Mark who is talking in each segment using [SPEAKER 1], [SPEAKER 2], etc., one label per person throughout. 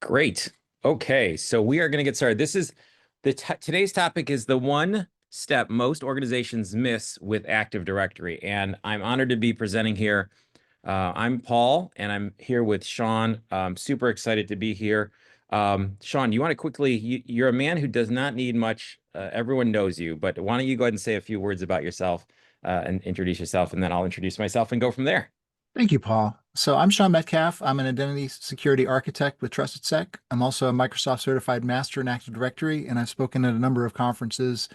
[SPEAKER 1] Great. Okay, so we are going to get started. This is today's topic is the one step most organizations miss with Active Directory, and I'm honored to be presenting here. I'm Paul, and I'm here with Sean. I'm super excited to be here. Sean, you want to quickly? You're a man who does not need much. Everyone knows you, but why don't you go ahead and say a few words about yourself and introduce yourself, and then I'll introduce myself and go from there.
[SPEAKER 2] Thank you, Paul. So I'm Sean Metcalf. I'm an identity security architect with TrustedSec. I'm also a Microsoft certified master in Active Directory, and I've spoken at a number of conferences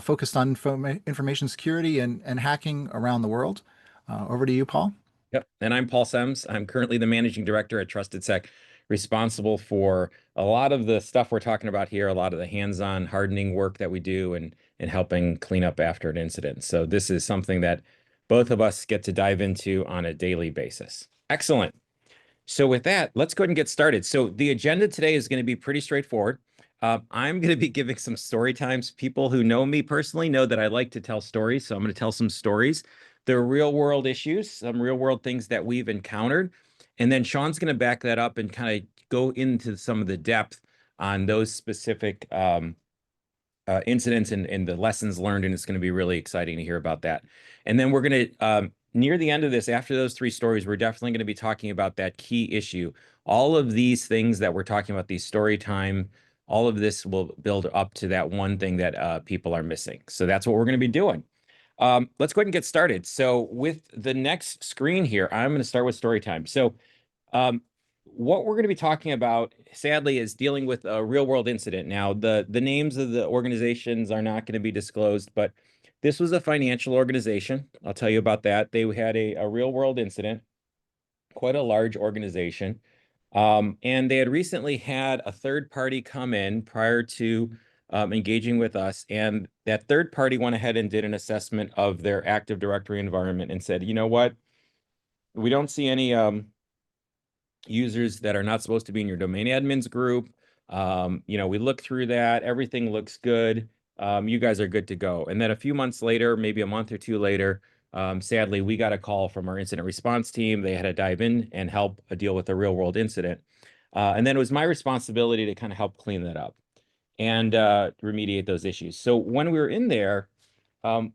[SPEAKER 2] focused on information security and hacking around the world. Over to you, Paul.
[SPEAKER 1] Yep. And I'm Paul Sems. I'm currently the managing director at TrustedSec, responsible for a lot of the stuff we're talking about here, a lot of the hands-on hardening work that we do and helping clean up after an incident. So this is something that both of us get to dive into on a daily basis. Excellent. So with that, let's go ahead and get started. So the agenda today is going to be pretty straightforward. I'm going to be giving some story times. People who know me personally know that I like to tell stories, so I'm going to tell some stories. They're real world issues, some real world things that we've encountered. And then Sean's going to back that up and kind of go into some of the depth on those specific incidents and the lessons learned, and it's going to be really exciting to hear about that. And then we're going to, near the end of this, after those three stories, we're definitely going to be talking about that key issue. All of these things that we're talking about, these story time, all of this will build up to that one thing that people are missing. So that's what we're going to be doing. Let's go ahead and get started. So with the next screen here, I'm going to start with story time. So um, what we're going to be talking about, sadly, is dealing with a real world incident. Now, the names of the organizations are not going to be disclosed, but this was a financial organization. I'll tell you about that. They had a real world incident, quite a large organization. And they had recently had a third party come in prior to engaging with us. And that third party went ahead and did an assessment of their Active Directory environment and said, you know what? We don't see any users that are not supposed to be in your domain admins group. We look through that. Everything looks good. You guys are good to go. And then a few months later, maybe a month or two later, sadly, we got a call from our incident response team. They had to dive in and help deal with a real world incident. And then it was my responsibility to kind of help clean that up and remediate those issues. So when we were in there, um,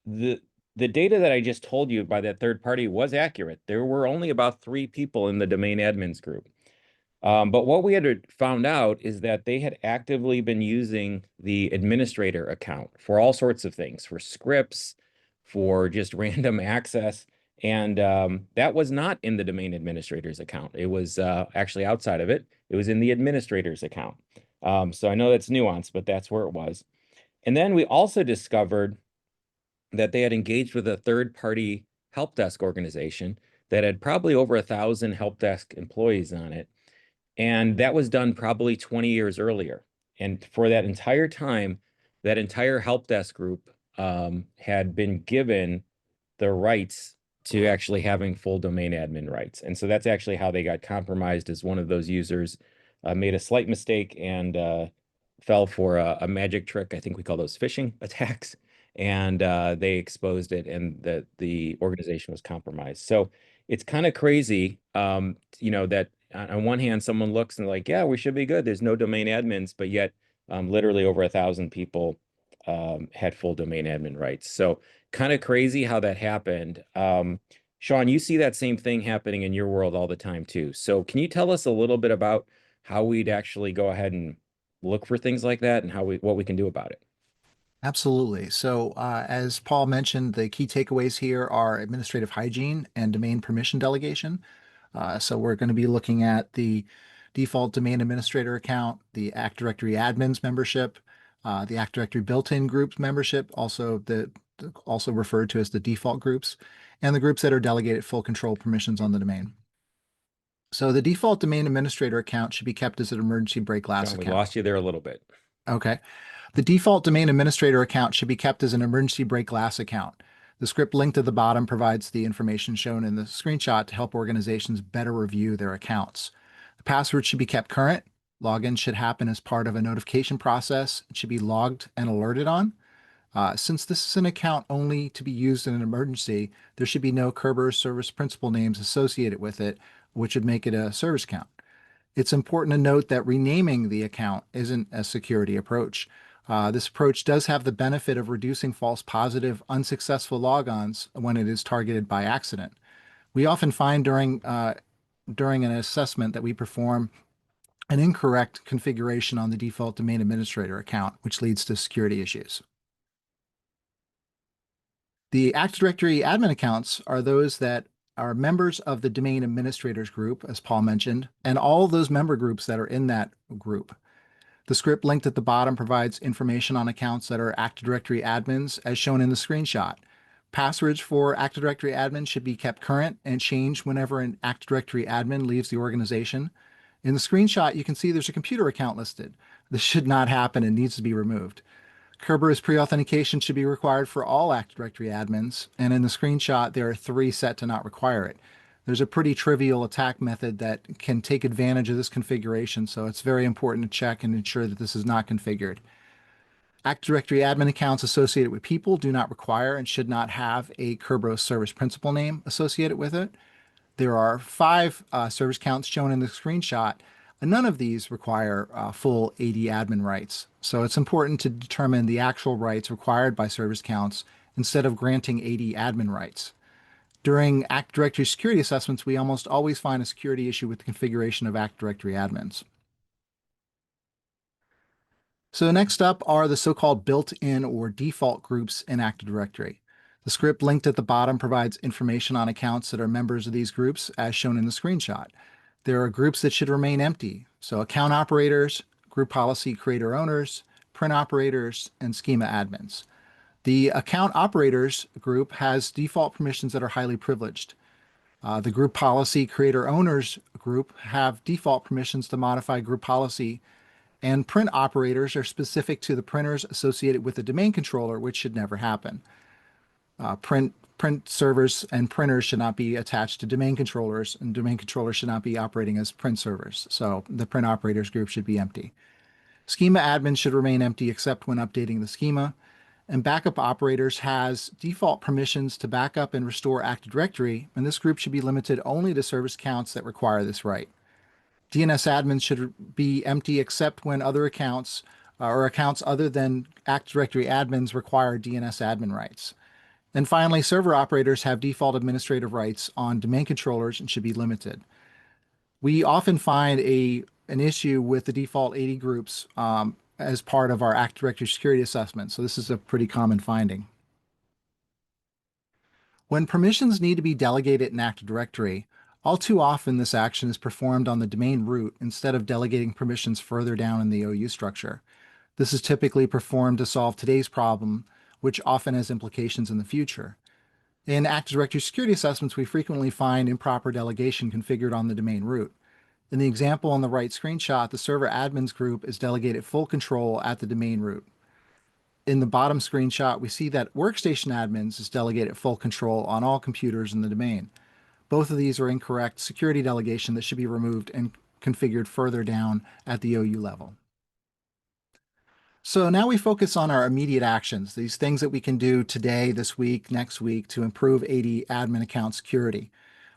[SPEAKER 1] the the data that I just told you by that third party was accurate. There were only about 3 people in the domain admins group. But what we had found out is that they had actively been using the administrator account for all sorts of things, for scripts, for just random access. And that was not in the domain administrator's account. It was actually outside of it. It was in the administrator's account. So I know that's nuanced, but that's where it was. And then we also discovered that they had engaged with a third-party help desk organization that had probably over 1,000 help desk employees on it. And that was done probably 20 years earlier. And for that entire time, that entire help desk group had been given the rights to actually having full domain admin rights. And so that's actually how they got compromised, as one of those users made a slight mistake and fell for a magic trick. I think we call those phishing attacks. And they exposed it, and the organization was compromised. So it's kind of crazy, that on one hand, someone looks and like, yeah, we should be good. There's no domain admins, but yet literally over 1,000 people had full domain admin rights. So kind of crazy how that happened. Sean, you see that same thing happening in your world all the time too. So can you tell us a little bit about how we'd actually go ahead and look for things like that and what we can do about it?
[SPEAKER 2] Absolutely. So, as Paul mentioned, the key takeaways here are administrative hygiene and domain permission delegation. So, we're going to be looking at the default domain administrator account, the Active Directory admins membership, the Active Directory built-in groups membership, also referred to as the default groups, and the groups that are delegated full control permissions on the domain. So, the default domain administrator account should be kept as an emergency break glass
[SPEAKER 1] Sean, we
[SPEAKER 2] account.
[SPEAKER 1] lost you there a little bit.
[SPEAKER 2] Okay. The default domain administrator account should be kept as an emergency break glass account. The script linked at the bottom provides the information shown in the screenshot to help organizations better review their accounts. The password should be kept current. Login should happen as part of a notification process. It should be logged and alerted on. Since this is an account only to be used in an emergency, there should be no Kerber service principal names associated with it, which would make it a service account. It's important to note that renaming the account isn't a security approach. This approach does have the benefit of reducing false positive, unsuccessful logons when it is targeted by accident. We often find during an assessment that we perform an incorrect configuration on the default domain administrator account, which leads to security issues. The Active Directory admin accounts are those that are members of the domain administrators group, as Paul mentioned, and all those member groups that are in that group. The script linked at the bottom provides information on accounts that are Active Directory admins, as shown in the screenshot. Passwords for Active Directory admins should be kept current and changed whenever an Active Directory admin leaves the organization. In the screenshot, you can see there's a computer account listed. This should not happen and needs to be removed. Kerberos pre-authentication should be required for all Active Directory admins, and in the screenshot, there are 3 set to not require it. There's a pretty trivial attack method that can take advantage of this configuration, so it's very important to check and ensure that this is not configured. Active Directory admin accounts associated with people do not require and should not have a Kerberos service principal name associated with it. There are 5 service counts shown in the screenshot, and none of these require full AD admin rights. So it's important to determine the actual rights required by service counts instead of granting AD admin rights. During Active Directory security assessments, we almost always find a security issue with the configuration of Active Directory admins. So next up are the so-called built-in or default groups in Active Directory. The script linked at the bottom provides information on accounts that are members of these groups, as shown in the screenshot. There are groups that should remain empty, so account operators, group policy creator owners, print operators, and schema admins. The account operators group has default permissions that are highly privileged. The group policy creator owners group have default permissions to modify group policy, and print operators are specific to the printers associated with the domain controller, which should never happen. Print servers and printers should not be attached to domain controllers, and domain controllers should not be operating as print servers. So the print operators group should be empty. Schema admins should remain empty except when updating the schema. And backup operators has default permissions to backup and restore Active Directory, and this group should be limited only to service accounts that require this right. DNS admins should be empty except when other accounts or accounts other than Active Directory admins require DNS admin rights. And finally, server operators have default administrative rights on domain controllers and should be limited. We often find an issue with the default 80 groups as part of our Active Directory security assessment, so this is a pretty common finding. When permissions need to be delegated in Active Directory, all too often this action is performed on the domain root instead of delegating permissions further down in the OU structure. This is typically performed to solve today's problem, which often has implications in the future. In Active Directory security assessments, we frequently find improper delegation configured on the domain root. In the example on the right screenshot, the server admins group is delegated full control at the domain root. In the bottom screenshot, we see that workstation admins is delegated full control on all computers in the domain. Both of these are incorrect security delegation that should be removed and configured further down at the OU level. So now we focus on our immediate actions, these things that we can do today, this week, next week to improve AD admin account security.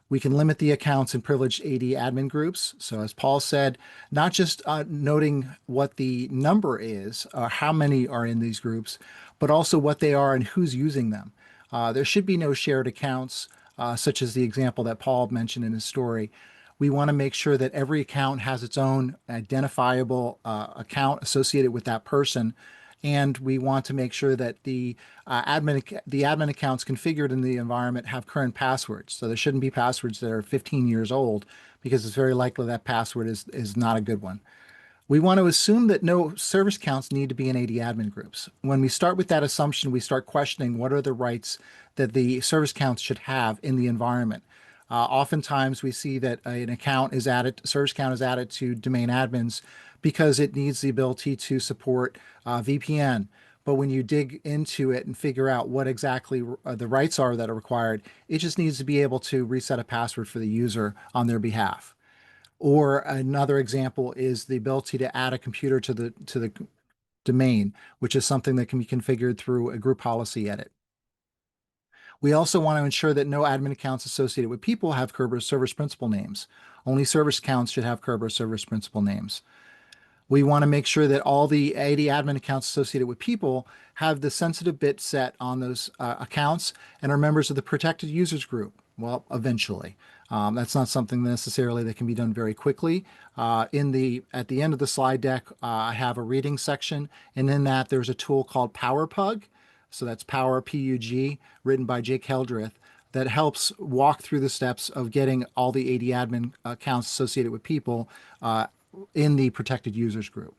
[SPEAKER 2] We can limit the accounts in privileged AD admin groups. So as Paul said, not just noting what the number is, how many are in these groups, but also what they are and who's using them. There should be no shared accounts, such as the example that Paul mentioned in his story. We want to make sure that every account has its own identifiable account associated with that person. And we want to make sure that the admin accounts configured in the environment have current passwords. So there shouldn't be passwords that are 15 years old because it's very likely that password is not a good one. We want to assume that no service counts need to be in AD admin groups. When we start with that assumption, we start questioning what are the rights that the service counts should have in the environment. Oftentimes we see that an account is added, service count is added to domain admins because it needs the ability to support VPN. But when you dig into it and figure out what exactly the rights are that are required, it just needs to be able to reset a password for the user on their behalf. Or another example is the ability to add a computer to the domain, which is something that can be configured through a group policy edit. We also want to ensure that no admin accounts associated with people have Kerberos service principal names. Only service accounts should have Kerberos service principal names. We want to make sure that all the AD admin accounts associated with people have the sensitive bit set on those accounts and are members of the protected users group. Well, eventually. That's not something necessarily that can be done very quickly. At the end of the slide deck, I have a reading section, and in that there's a tool called PowerPug. So that's Power PUG, written by Jake Heldreth, that helps walk through the steps of getting all the AD admin accounts associated with people in the protected users group.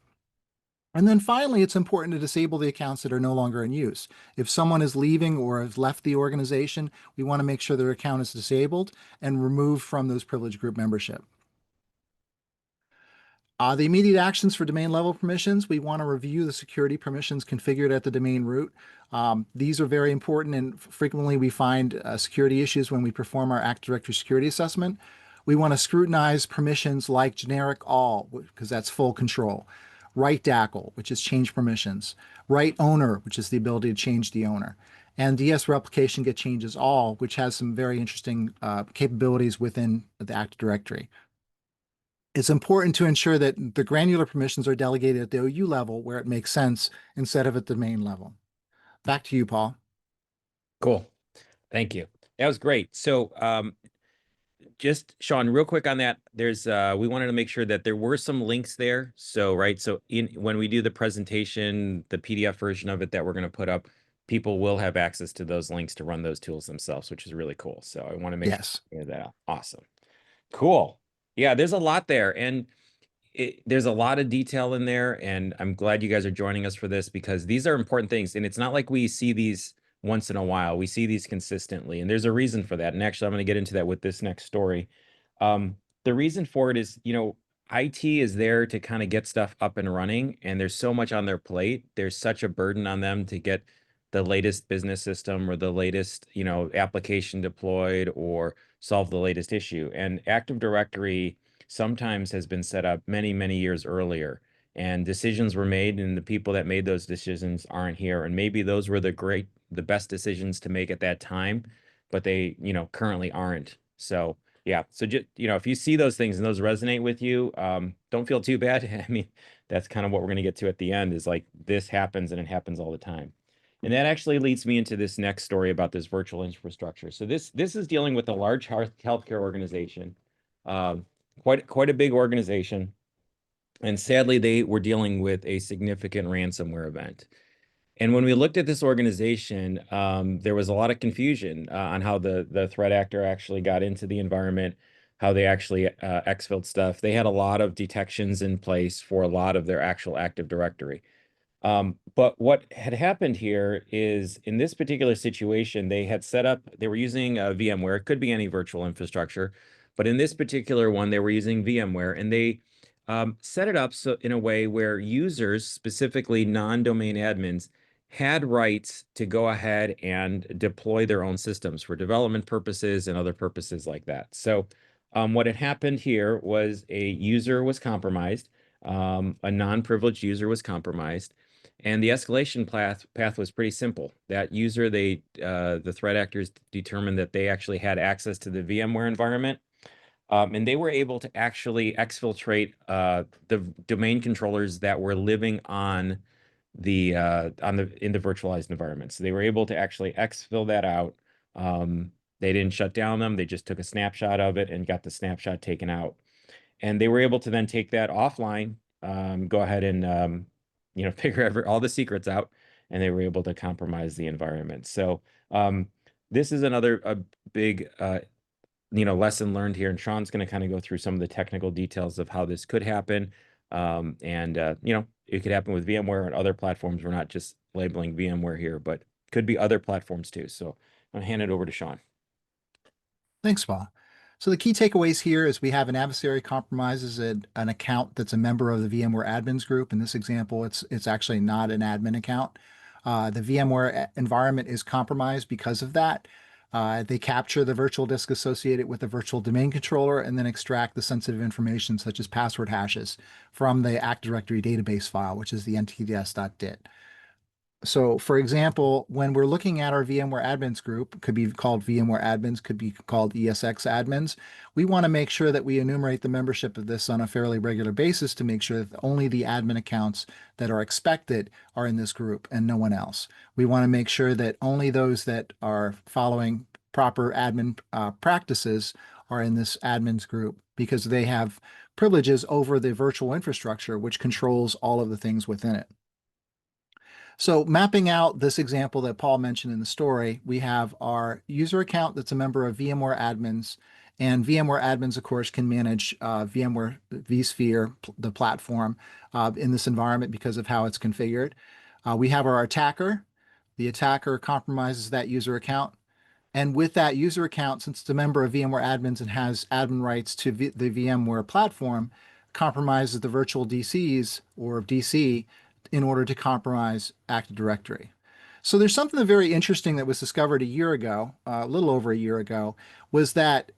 [SPEAKER 2] And then finally, it's important to disable the accounts that are no longer in use. If someone is leaving or has left the organization, we want to make sure their account is disabled and removed from those privileged group membership. The immediate actions for domain level permissions, we want to review the security permissions configured at the domain root. These are very important, and frequently we find security issues when we perform our Active Directory security assessment. We want to scrutinize permissions like generic all, because that's full control. Right DACL, which is change permissions. Right owner, which is the ability to change the owner. And DS replication get changes all, which has some very interesting capabilities within the Active Directory. It's important to ensure that the granular permissions are delegated at the OU level where it makes sense instead of at the domain level. Back to you, Paul.
[SPEAKER 1] Cool. Thank you. That was great. So just Sean, real quick on that, there's we wanted to make sure that there were some links there. So right, so when we do the presentation, the PDF version of it that we're going to put up, people will have access to those links to run those tools themselves, which is really cool. So I want to make sure that awesome. Cool. Yeah, there's a lot there, and there's a lot of detail in there, and I'm glad you guys are joining us for this because these are important things, and it's not like we see these once in a while. We see these consistently, and there's a reason for that. And actually, I'm going to get into that with this next story. The reason for it is, IT is there to kind of get stuff up and running, and there's so much on their plate. There's such a burden on them to get the latest business system or the latest, application deployed or solve the latest issue. And Active Directory sometimes has been set up many, many years earlier, and decisions were made, and the people that made those decisions aren't here. And maybe those were the best decisions to make at that time, but they, currently aren't. So yeah, so just, if you see those things and those resonate with you, don't feel too bad. I mean, that's kind of what we're going to get to at the end is like this happens and it happens all the time. And that actually leads me into this next story about this virtual infrastructure. So this is dealing with a large healthcare organization, quite a big organization. And sadly, they were dealing with a significant ransomware event. And when we looked at this organization, there was a lot of confusion on how the threat actor actually got into the environment, how they actually exfilled stuff. They had a lot of detections in place for a lot of their actual Active Directory. But what had happened here is in this particular situation, they were using VMware. It could be any virtual infrastructure, but in this particular one, they were using VMware, and they set it up so in a way where users, specifically non-domain admins, had rights to go ahead and deploy their own systems for development purposes and other purposes like that. So what had happened here was a user was compromised, a non-privileged user was compromised, and the escalation path was pretty simple. That user, the threat actors determined that they actually had access to the VMware environment, and they were able to actually exfiltrate the domain controllers that were living in the virtualized environment. So they were able to actually exfil that out. They didn't shut down them. They just took a snapshot of it and got the snapshot taken out. And they were able to then take that offline, go ahead and figure all the secrets out, and they were able to compromise the environment. So this is a big lesson learned here, and Sean's going to kind of go through some of the technical details of how this could happen. It could happen with VMware and other platforms. We're not just labeling VMware here, but could be other platforms too. So I'm going to hand it over to Sean.
[SPEAKER 2] Thanks, Paul. So the key takeaways here is we have an adversary compromises an account that's a member of the VMware admins group. In this example, it's actually not an admin account. The VMware environment is compromised because of that. They capture the virtual disk associated with the virtual domain controller and then extract the sensitive information such as password hashes from the Active Directory database file, which is the ntds.dit. So for example, when we're looking at our VMware admins group, could be called VMware admins, could be called ESX admins. We want to make sure that we enumerate the membership of this on a fairly regular basis to make sure that only the admin accounts that are expected are in this group and no one else. We want to make sure that only those that are following proper admin practices are in this admins group because they have privileges over the virtual infrastructure, which controls all of the things within it. So mapping out this example that Paul mentioned in the story, we have our user account that's a member of VMware admins. And VMware admins, of course, can manage VMware vSphere, the platform, in this environment because of how it's configured. We have our attacker. The attacker compromises that user account. And with that user account, since it's a member of VMware admins and has admin rights to the VMware platform, compromises the virtual DCs or DC in order to compromise Active Directory. So there's something very interesting that was discovered a year ago, a little over a year ago, was that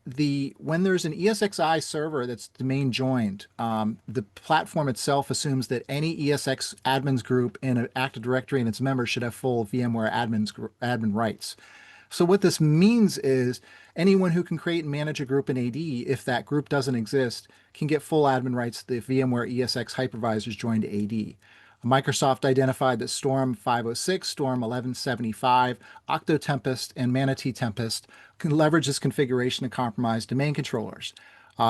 [SPEAKER 2] when there's an ESXi server that's domain joined, the platform itself assumes that any ESX admins group in an Active Directory and its members should have full VMware admin rights. So what this means is anyone who can create and manage a group in AD, if that group doesn't exist, can get full admin rights to the VMware ESX hypervisors joined to AD. Microsoft identified that Storm 506, Storm 1175, Octo Tempest, and Manatee Tempest can leverage this configuration to compromise domain controllers.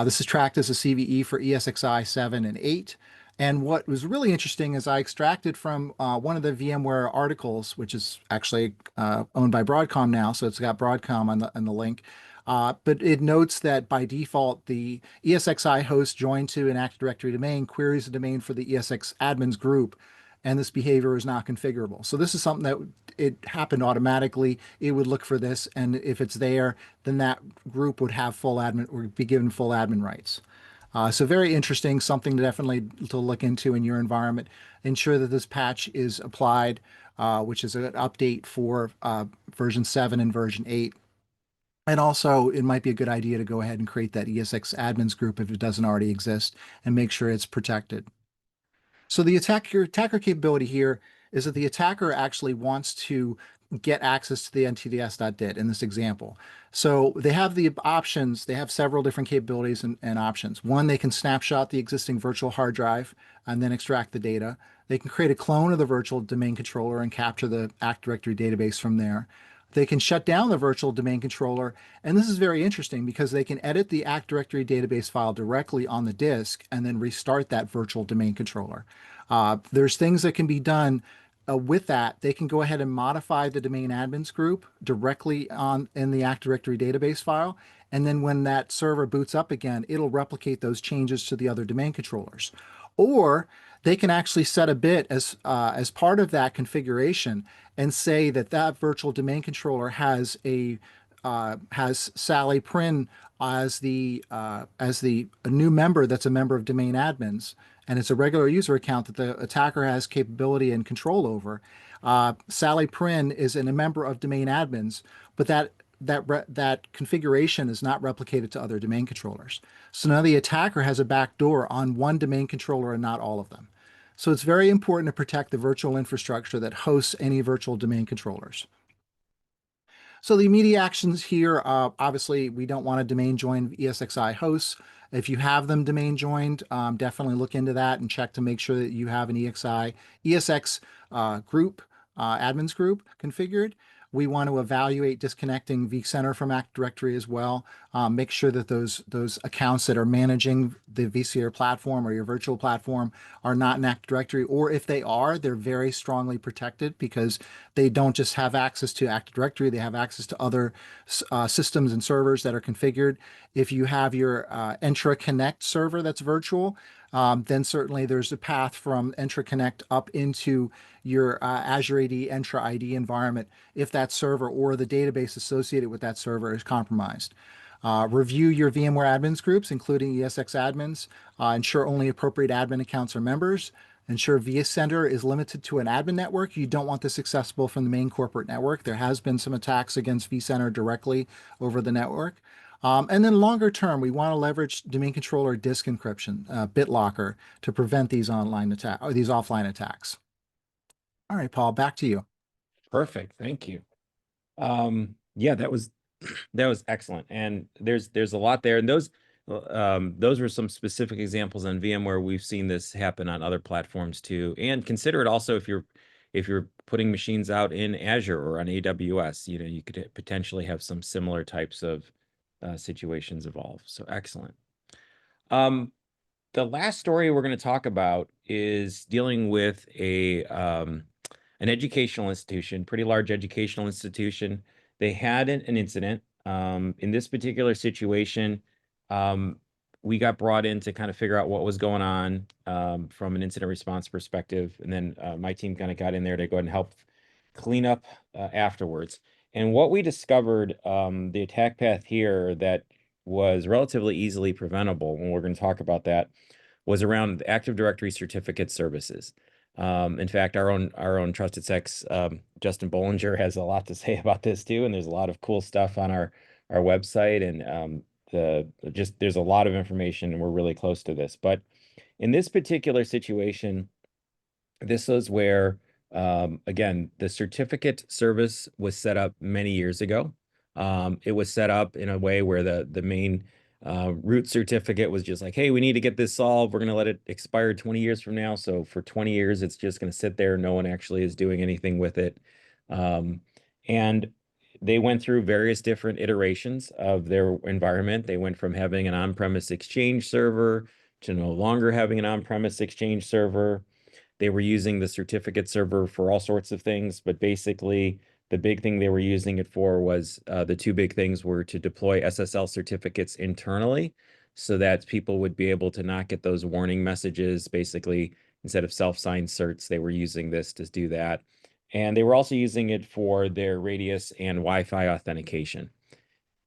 [SPEAKER 2] This is tracked as a CVE for ESXi 7 and 8. And what was really interesting is I extracted from one of the VMware articles, which is actually owned by Broadcom now, so it's got Broadcom on the link. But it notes that by default, the ESXi host joined to an Active Directory domain queries the domain for the ESX admins group, and this behavior is not configurable. So this is something that it happened automatically. It would look for this, and if it's there, then that group would have full admin or be given full admin rights. So very interesting, something to definitely to look into in your environment. Ensure that this patch is applied, which is an update for version 7 and version 8. And also, it might be a good idea to go ahead and create that ESX admins group if it doesn't already exist and make sure it's protected. So the attacker capability here is that the attacker actually wants to get access to the ntds.dit in this example. So they have the options, they have several different capabilities and options. One, they can snapshot the existing virtual hard drive and then extract the data. They can create a clone of the virtual domain controller and capture the Active Directory database from there. They can shut down the virtual domain controller. And this is very interesting because they can edit the Active Directory database file directly on the disk and then restart that virtual domain controller. There's things that can be done with that. They can go ahead and modify the domain admins group directly in the Active Directory database file. And then when that server boots up again, it'll replicate those changes to the other domain controllers. Or they can actually set a bit as part of that configuration and say that that virtual domain controller has Sally Prin as a new member that's a member of domain admins, and it's a regular user account that the attacker has capability and control over. Sally Prin is a member of domain admins, but that configuration is not replicated to other domain controllers. So now the attacker has a backdoor on one domain controller and not all of them. So it's very important to protect the virtual infrastructure that hosts any virtual domain controllers. So the immediate actions here, obviously, we don't want to domain join ESXi hosts. If you have them domain joined, definitely look into that and check to make sure that you have an ESX group, admins group configured. We want to evaluate disconnecting vCenter from Active Directory as well. Make sure that those accounts that are managing the vSphere platform or your virtual platform are not in Active Directory, or if they are, they're very strongly protected because they don't just have access to Active Directory, they have access to other systems and servers that are configured. If you have your Entra Connect server that's virtual, then certainly there's a path from Entra Connect up into your Azure AD Entra ID environment if that server or the database associated with that server is compromised. Review your VMware admins groups, including ESX admins. Ensure only appropriate admin accounts are members. Ensure vCenter is limited to an admin network. You don't want this accessible from the main corporate network. There has been some attacks against vCenter directly over the network. And then longer term, we want to leverage domain controller disk encryption, BitLocker, to prevent these offline attacks. All right, Paul, back to you.
[SPEAKER 1] Perfect. Thank you. Yeah, that was that was excellent. And there's a lot there. And those were some specific examples on VMware. We've seen this happen on other platforms too. And consider it also if you're putting machines out in Azure or on AWS, you know, you could potentially have some similar types of situations evolve. So excellent. Um, the last story we're going to talk about is dealing with an educational institution, pretty large educational institution. They had an incident. In this particular situation, um, we got brought in to kind of figure out what was going on from an incident response perspective, and then my team kind of got in there to go ahead and help clean up afterwards. And what we discovered, the attack path here that was relatively easily preventable, and we're going to talk about that, was around Active Directory certificate services. In fact, our own Trusted Sex, Justin Bollinger, has a lot to say about this too, and there's a lot of cool stuff on our website, and there's a lot of information, and we're really close to this. But in this particular situation, this is where, again, the certificate service was set up many years ago. It was set up in a way where the main root certificate was just like, hey, we need to get this solved. We're going to let it expire 20 years from now. So for 20 years, it's just going to sit there. No one actually is doing anything with it. And they went through various different iterations of their environment. They went from having an on-premise Exchange server to no longer having an on-premise Exchange server. They were using the certificate server for all sorts of things, but basically the big thing they were using it for was the two big things were to deploy SSL certificates internally so that people would be able to not get those warning messages. Basically, instead of self-signed certs, they were using this to do that. And they were also using it for their radius and Wi-Fi authentication.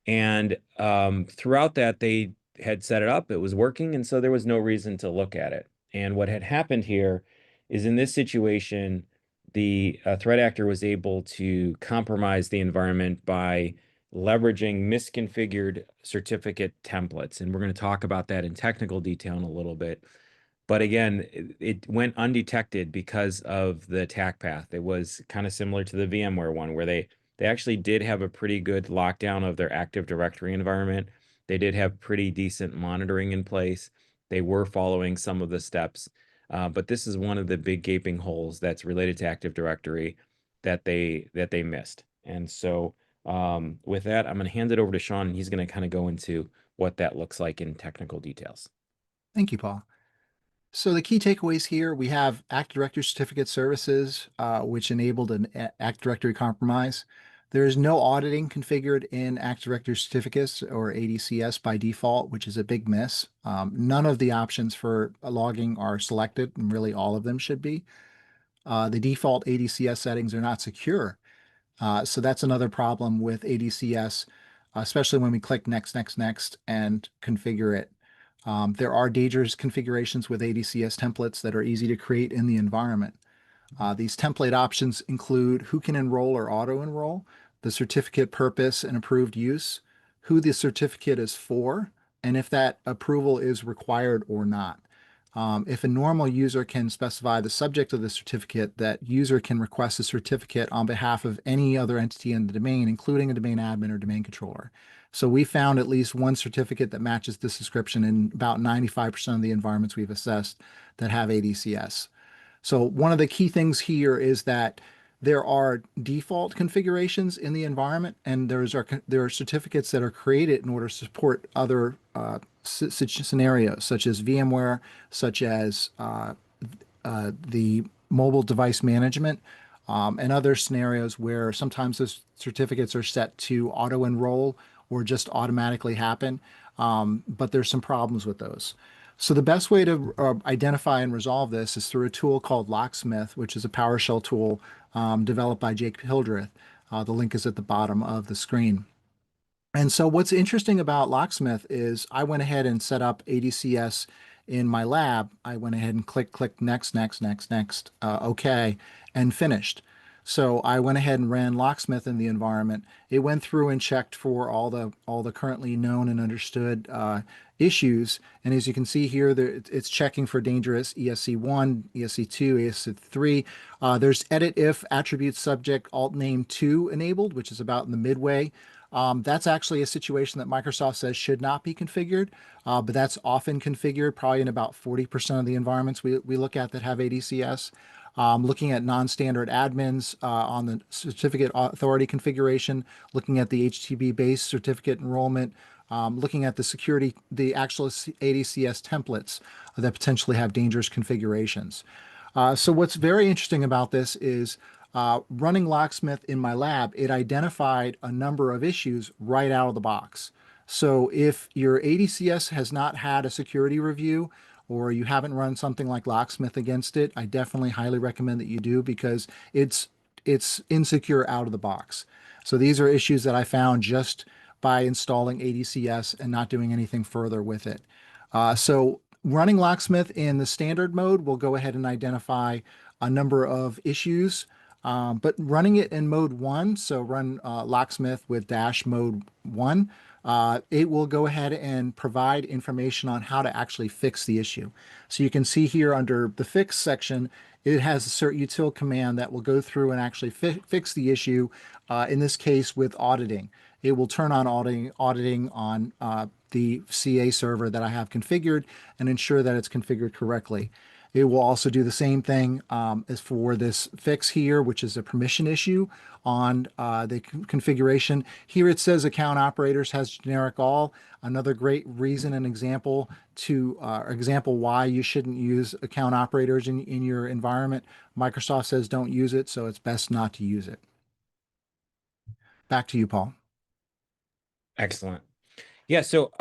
[SPEAKER 1] And throughout that, they had set it up, it was working, and so there was no reason to look at it. And what had happened here is in this situation, the threat actor was able to compromise the environment by leveraging misconfigured certificate templates. And we're going to talk about that in technical detail in a little bit. But again, it went undetected because of the attack path. It was kind of similar to the VMware one, where they actually did have a pretty good lockdown of their Active Directory environment. They did have pretty decent monitoring in place. They were following some of the steps. But this is one of the big gaping holes that's related to Active Directory that they missed. And so with that, I'm going to hand it over to Sean, and he's going to kind of go into what that looks like in technical details.
[SPEAKER 2] Thank you, Paul. So the key takeaways here, we have Active Directory certificate services, which enabled an Active Directory compromise. There is no auditing configured in Active Directory certificates or ADCS by default, which is a big miss. None of the options for logging are selected, and really all of them should be. The default ADCS settings are not secure. So that's another problem with ADCS, especially when we click next, next, next and configure it. There are dangerous configurations with ADCS templates that are easy to create in the environment. These template options include who can enroll or auto-enroll, the certificate purpose and approved use, who the certificate is for, and if that approval is required or not. If a normal user can specify the subject of the certificate, that user can request a certificate on behalf of any other entity in the domain, including a domain admin or domain controller. So we found at least one certificate that matches this description in about 95% of the environments we've assessed that have ADCS. So one of the key things here is that there are default configurations in the environment, and there are certificates that are created in order to support other scenarios, such as VMware, such as the mobile device management, and other scenarios where sometimes those certificates are set to auto-enroll or just automatically happen. But there's some problems with those. So the best way to identify and resolve this is through a tool called Locksmith, which is a PowerShell tool developed by Jake Hildreth. The link is at the bottom of the screen. And so what's interesting about Locksmith is I went ahead and set up ADCS in my lab. I went ahead and click next, next, next, next, OK, and finished. So I went ahead and ran locksmith in the environment. It went through and checked for all the currently known and understood issues. And as you can see here, there, it's checking for dangerous ESC1, ESC2, ESC3. There's edit if attribute subject alt name 2 enabled, which is about in the midway. That's actually a situation that Microsoft says should not be configured, but that's often configured, probably in about 40% of the environments we look at that have ADCS. Looking at non-standard admins on the certificate authority configuration, looking at the HTTP-based certificate enrollment, looking at the security, the actual ADCS templates that potentially have dangerous configurations. So what's very interesting about this is running Locksmith in my lab, it identified a number of issues right out of the box. So if your ADCS has not had a security review or you haven't run something like Locksmith against it, I definitely highly recommend that you do because it's insecure out of the box. So these are issues that I found just by installing ADCS and not doing anything further with it. So running Locksmith in the standard mode will go ahead and identify a number of issues. But running it in mode one, so run Locksmith with dash mode one, it will go ahead and provide information on how to actually fix the issue. So you can see here under the fix section, it has a cert util command that will go through and actually fix the issue, in this case with auditing. It will turn on auditing on the CA server that I have configured and ensure that it's configured correctly. It will also do the same thing as for this fix here, which is a permission issue on the configuration. Here it says account operators has generic all. Another great reason and example why you shouldn't use account operators in your environment. Microsoft says don't use it, so it's best not to use it. Back to you, Paul.
[SPEAKER 1] Excellent. Yeah, so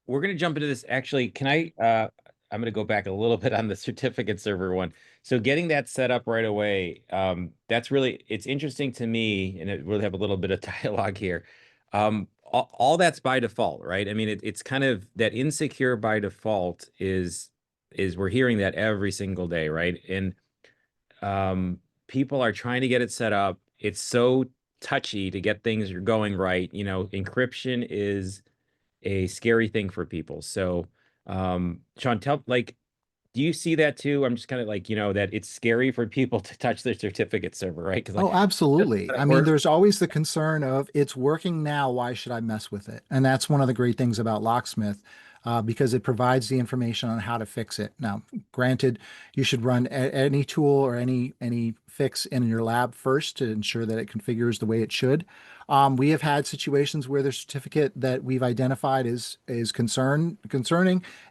[SPEAKER 1] we're going to jump into this. Actually, can I'm going to go back a little bit on the certificate server one. So getting that set up right away, that's really, it's interesting to me, and we'll have a little bit of dialogue here. All that's by default, right? I mean, it's kind of that insecure by default is we're hearing that every single day, right? And people are trying to get it set up. It's so touchy to get things going right. You know, encryption is a scary thing for people. So, Sean, do you see that too? I'm just kind of like, that it's scary for people to touch their certificate server, right? Because like,
[SPEAKER 2] Oh, absolutely. I mean,
[SPEAKER 1] or
[SPEAKER 2] there's always the concern of it's working now. Why should I mess with it? And that's one of the great things about Locksmith, because it provides the information on how to fix it. Now, granted, you should run any tool or any fix in your lab first to ensure that it configures the way it should. We have had situations where the certificate that we've identified is concerning.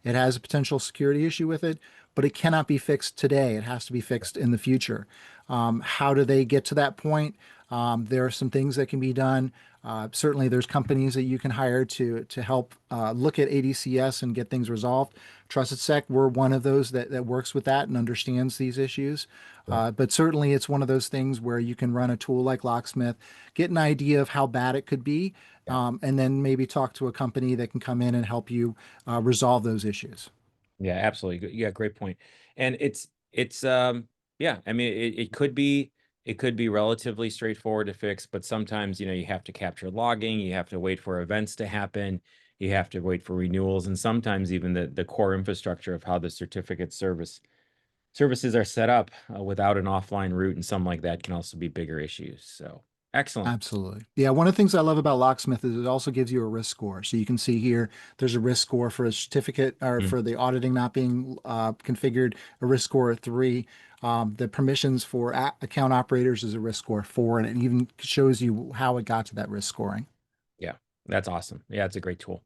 [SPEAKER 2] It has a potential security issue with it, but it cannot be fixed today. It has to be fixed in the future. How do they get to that point? There are some things that can be done. Certainly, there's companies that you can hire to help look at ADCS and get things resolved. TrustedSec, we're one of those that works with that and understands these issues. But certainly, it's one of those things where you can run a tool like Locksmith, get an idea of how bad it could be,
[SPEAKER 1] yeah.
[SPEAKER 2] and then maybe talk to a company that can come in and help you resolve those issues.
[SPEAKER 1] Yeah, absolutely. Yeah, great point. And it's yeah, I mean it could be relatively straightforward to fix, but sometimes, you have to capture logging, you have to wait for events to happen, you have to wait for renewals, and sometimes even the core infrastructure of how the certificate services are set up without an offline route and something like that can also be bigger issues. So, excellent.
[SPEAKER 2] Absolutely. Yeah, one of the things I love about Locksmith is it also gives you a risk score. So you can see here, there's a risk score for a certificate or
[SPEAKER 1] Mm.
[SPEAKER 2] for the auditing not being configured, a risk score of 3. The permissions for account operators is a risk score of 4, and it even shows you how it got to that risk scoring.
[SPEAKER 1] Yeah, that's awesome. Yeah, it's a great tool.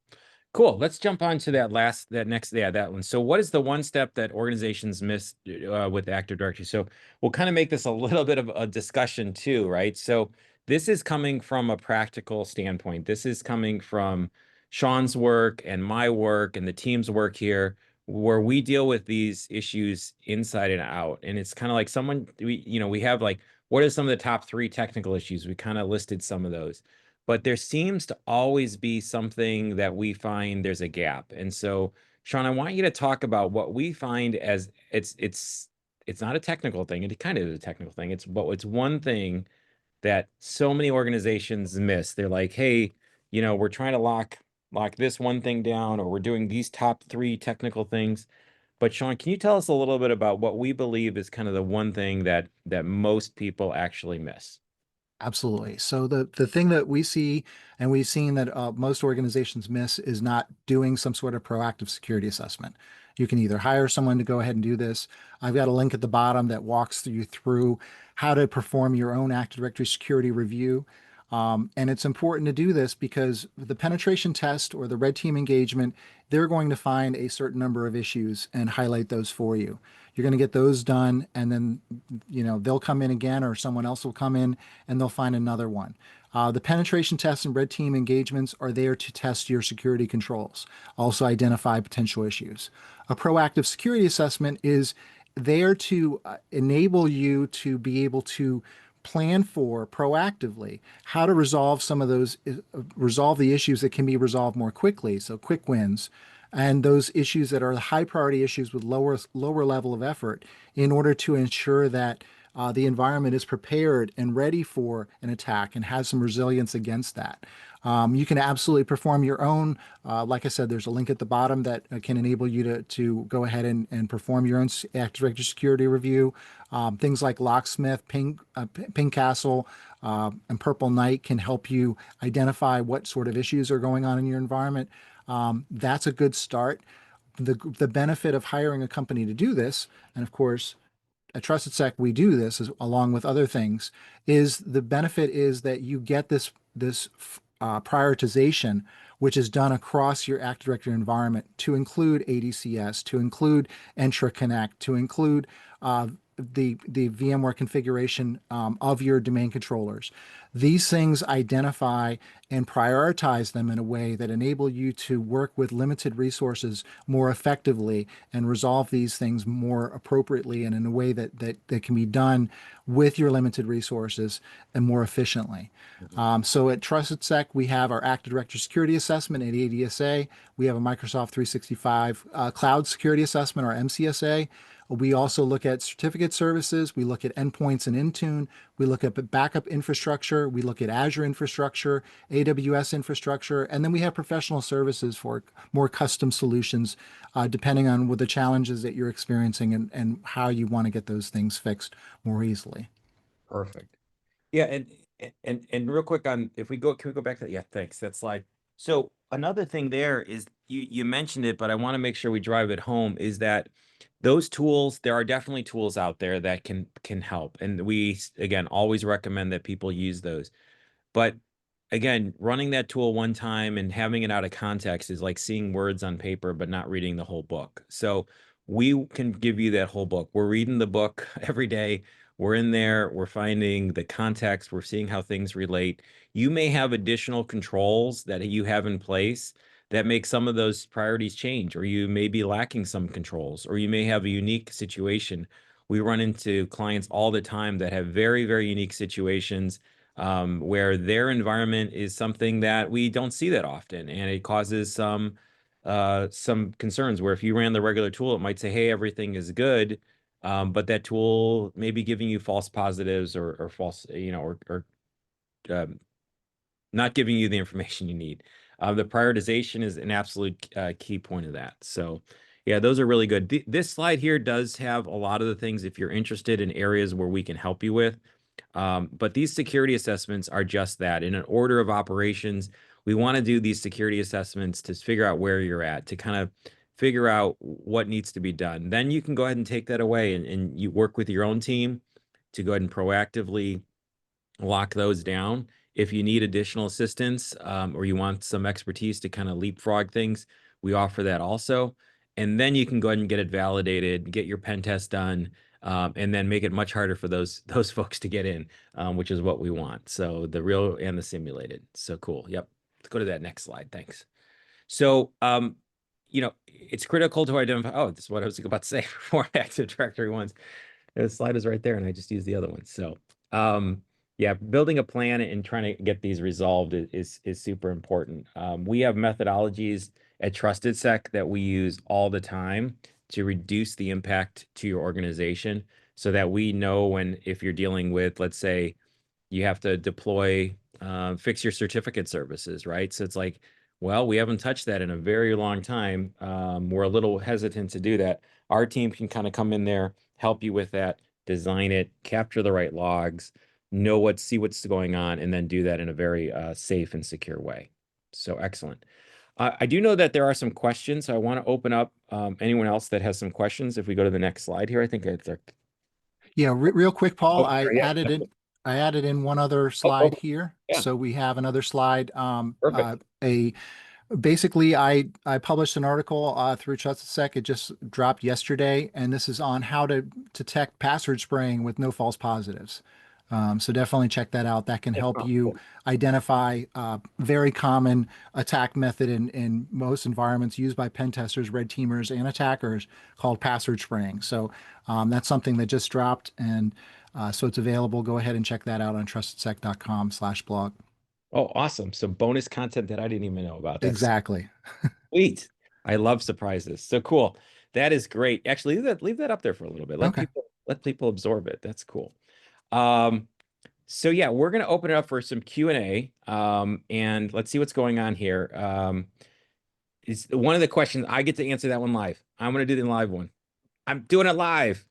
[SPEAKER 1] Cool. Let's jump on to that one. So what is the one step that organizations miss with Active Directory? So we'll kind of make this a little bit of a discussion too, right? So this is coming from a practical standpoint. This is coming from Sean's work and my work and the team's work here, where we deal with these issues inside and out. And it's kind of like we have like, what are some of the top 3 technical issues? We kind of listed some of those, but there seems to always be something that we find there's a gap. And so, Sean, I want you to talk about what we find as it's not a technical thing. It kind of is a technical thing. It's one thing that so many organizations miss. They're like, hey, we're trying to lock this one thing down, or we're doing these top three technical things. But Sean, can you tell us a little bit about what we believe is kind of the one thing that most people actually miss?
[SPEAKER 2] Absolutely. So the thing that we see and we've seen that most organizations miss is not doing some sort of proactive security assessment. You can either hire someone to go ahead and do this. I've got a link at the bottom that walks you through how to perform your own Active Directory security review. And it's important to do this because the penetration test or the red team engagement, they're going to find a certain number of issues and highlight those for you. You're going to get those done, and then they'll come in again, or someone else will come in and they'll find another one. The penetration tests and red team engagements are there to test your security controls, also identify potential issues. A proactive security assessment is there to enable you to be able to plan for proactively how to resolve some of those, resolve the issues that can be resolved more quickly. So quick wins, and those issues that are the high priority issues with lower level of effort, in order to ensure that the environment is prepared and ready for an attack and has some resilience against that. You can absolutely perform your own. Like I said, there's a link at the bottom that can enable you to go ahead and perform your own Active Directory security review. Things like Locksmith, Ping Castle, and Purple Knight can help you identify what sort of issues are going on in your environment. That's a good start. The benefit of hiring a company to do this, and of course, at Trusted Sec, we do this along with other things, is the benefit is that you get this prioritization, which is done across your Active Directory environment to include ADCS, to include Entra Connect, to include the VMware configuration of your domain controllers. These things identify and prioritize them in a way that enable you to work with limited resources more effectively and resolve these things more appropriately and in a way that can be done with your limited resources and more efficiently.
[SPEAKER 1] Mhm.
[SPEAKER 2] So at Trusted Sec, we have our Active Directory Security Assessment at ADSA. We have a Microsoft 365 Cloud Security Assessment, or MCSA. We also look at certificate services. We look at endpoints and Intune. We look at backup infrastructure. We look at Azure infrastructure, AWS infrastructure, and then we have professional services for more custom solutions, depending on what the challenges that you're experiencing and how you want to get those things fixed more easily.
[SPEAKER 1] Perfect. Yeah, and real quick on if we go, can we go back to that? Yeah, thanks. That's like so another thing there is you mentioned it, but I want to make sure we drive it home is that those tools, there are definitely tools out there that can help. And we again always recommend that people use those. But again, running that tool one time and having it out of context is like seeing words on paper, but not reading the whole book. So we can give you that whole book. We're reading the book every day. We're in there, we're finding the context, we're seeing how things relate. You may have additional controls that you have in place that make some of those priorities change, or you may be lacking some controls, or you may have a unique situation. We run into clients all the time that have very, very unique situations where their environment is something that we don't see that often, and it causes some concerns where if you ran the regular tool, it might say, hey, everything is good, but that tool may be giving you false positives or false, or um, not giving you the information you need. The prioritization is an absolute key point of that. So yeah, those are really good. This slide here does have a lot of the things if you're interested in areas where we can help you with. But these security assessments are just that. In an order of operations, we want to do these security assessments to figure out where you're at, to kind of figure out what needs to be done. Then you can go ahead and take that away and you work with your own team to go ahead and proactively lock those down. If you need additional assistance or you want some expertise to kind of leapfrog things, we offer that also. And then you can go ahead and get it validated, get your pen test done, and then make it much harder for those folks to get in, which is what we want. So the real and the simulated. So cool. Yep. Let's go to that next slide. Thanks. So, it's critical to identify. Oh, this is what I was about to say before Active Directory ones. The slide is right there, and I just used the other one. So, yeah, building a plan and trying to get these resolved is super important. We have methodologies at Trusted Sec that we use all the time to reduce the impact to your organization so that we know when, if you're dealing with, let's say, you have to deploy, fix your certificate services, right? So it's like, well, we haven't touched that in a very long time. We're a little hesitant to do that. Our team can kind of come in there, help you with that, design it, capture the right logs, see what's going on, and then do that in a very safe and secure way. So excellent. I do know that there are some questions. So I want to open up anyone else that has some questions. If we go to the next slide here, I think it's
[SPEAKER 2] Yeah, real quick, Paul,
[SPEAKER 1] oh, sorry, yeah.
[SPEAKER 2] I added in one other
[SPEAKER 1] Oh,
[SPEAKER 2] slide
[SPEAKER 1] oh,
[SPEAKER 2] here.
[SPEAKER 1] yeah,
[SPEAKER 2] So we have another slide.
[SPEAKER 1] perfect.
[SPEAKER 2] A Basically, I published an article through TrustedSec. It just dropped yesterday, and this is on how to detect password spraying with no false positives. So definitely check that out. That can help
[SPEAKER 1] Oh,
[SPEAKER 2] you
[SPEAKER 1] cool.
[SPEAKER 2] identify very common attack method in most environments used by pen testers, red teamers, and attackers called password spraying. So that's something that just dropped, and so it's available. Go ahead and check that out on trustedsec.com/blog.
[SPEAKER 1] Oh, awesome. So bonus content that I didn't even know about. That's
[SPEAKER 2] Exactly.
[SPEAKER 1] sweet. I love surprises. So cool. That is great. Actually, leave that up there for a little bit.
[SPEAKER 2] Okay.
[SPEAKER 1] Let people absorb it. That's cool. Um, so yeah, we're gonna open it up for some Q&A. And let's see what's going on here. Is one of the questions I get to answer that one live. I'm gonna do the live one. I'm doing it live.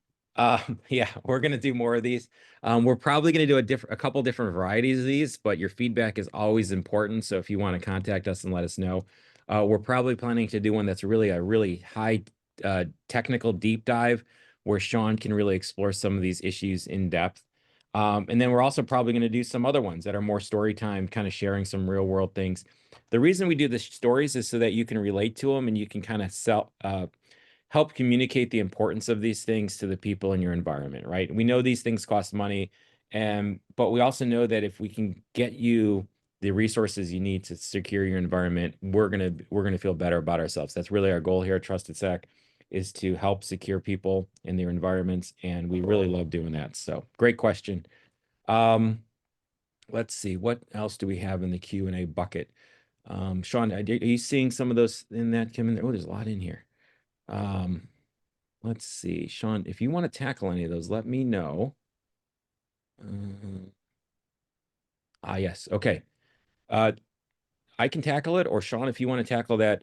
[SPEAKER 1] Yeah, we're gonna do more of these. We're probably gonna do a couple different varieties of these, but your feedback is always important. So if you want to contact us and let us know, we're probably planning to do one that's really a really high technical deep dive where Sean can really explore some of these issues in depth. And then we're also probably going to do some other ones that are more story time, kind of sharing some real world things. The reason we do the stories is so that you can relate to them and you can kind of help communicate the importance of these things to the people in your environment, right? We know these things cost money, and but we also know that if we can get you the resources you need to secure your environment, we're gonna feel better about ourselves. That's really our goal here at Trusted Sec, is to help secure people in their environments, and we really love doing that. So great question. Um, let's see, what else do we have in the Q&A bucket? Sean, are you seeing some of those in that, Kim? Oh, there's a lot in here. Um, let's see, Sean, if you want to tackle any of those, let me know. Yes, okay. Uh, I can tackle it, or Sean, if you want to tackle that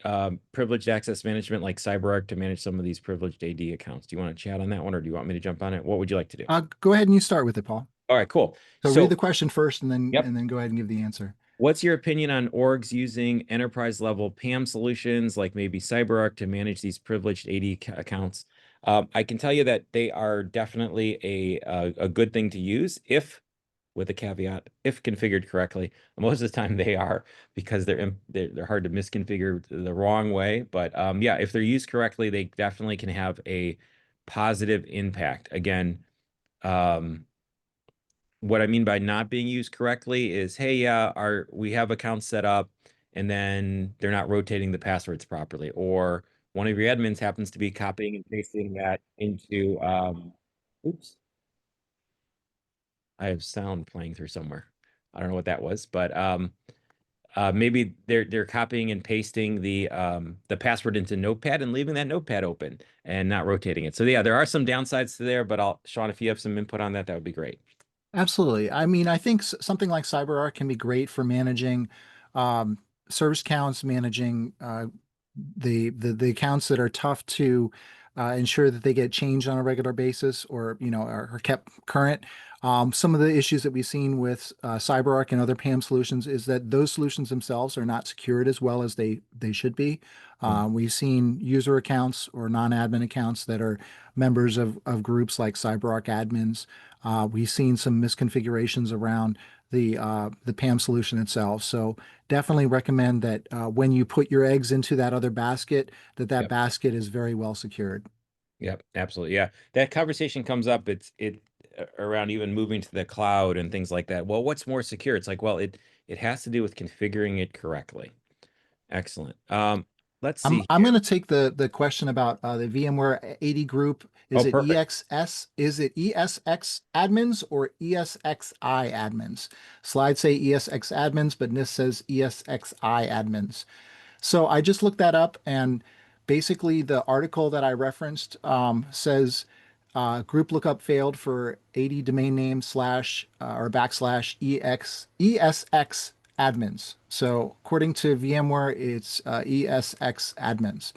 [SPEAKER 1] privileged access management like CyberArk to manage some of these privileged AD accounts. Do you want to chat on that one, or do you want me to jump on it? What would you like to do?
[SPEAKER 2] Go ahead and you start with it, Paul.
[SPEAKER 1] All right, cool.
[SPEAKER 2] So read the
[SPEAKER 1] So,
[SPEAKER 2] question first
[SPEAKER 1] yep.
[SPEAKER 2] and then go ahead and give the answer.
[SPEAKER 1] What's your opinion on orgs using enterprise level PAM solutions like maybe CyberArk to manage these privileged AD accounts? I can tell you that they are definitely a good thing to use if, with a caveat, if configured correctly. Most of the time they are, because they're hard to misconfigure the wrong way. But yeah, if they're used correctly, they definitely can have a positive impact. Again, um, what I mean by not being used correctly is, hey, yeah, we have accounts set up and then they're not rotating the passwords properly, or one of your admins happens to be copying and pasting that into oops, I have sound playing through somewhere. I don't know what that was, but maybe they're copying and pasting the password into Notepad and leaving that Notepad open and not rotating it. So yeah, there are some downsides to there, but Sean, if you have some input on that, that would be great.
[SPEAKER 2] Absolutely. I mean, I think something like CyberArk can be great for managing um, service counts, managing the accounts that are tough to ensure that they get changed on a regular basis or are kept current. Some of the issues that we've seen with CyberArk and other PAM solutions is that those solutions themselves are not secured as well as they should be.
[SPEAKER 1] Mm.
[SPEAKER 2] We've seen user accounts or non-admin accounts that are members of groups like CyberArk admins. We've seen some misconfigurations around the PAM solution itself. So definitely recommend that when you put your eggs into that other basket, that
[SPEAKER 1] Yep.
[SPEAKER 2] basket is very well secured.
[SPEAKER 1] Yep, absolutely. Yeah. That conversation comes up. It's around even moving to the cloud and things like that. Well, what's more secure? It's like, well, it has to do with configuring it correctly. Excellent. Let's see
[SPEAKER 2] I'm
[SPEAKER 1] here.
[SPEAKER 2] going to take the question about the VMware 80 group.
[SPEAKER 1] Oh,
[SPEAKER 2] Is it
[SPEAKER 1] perfect.
[SPEAKER 2] EXS? Is it ESX admins or ESXi admins? Slides say ESX admins, but NIST says ESXi admins. So I just looked that up, and basically the article that I referenced says group lookup failed for 80 domain name slash or backslash ESX admins. So according to VMware, it's ESX admins.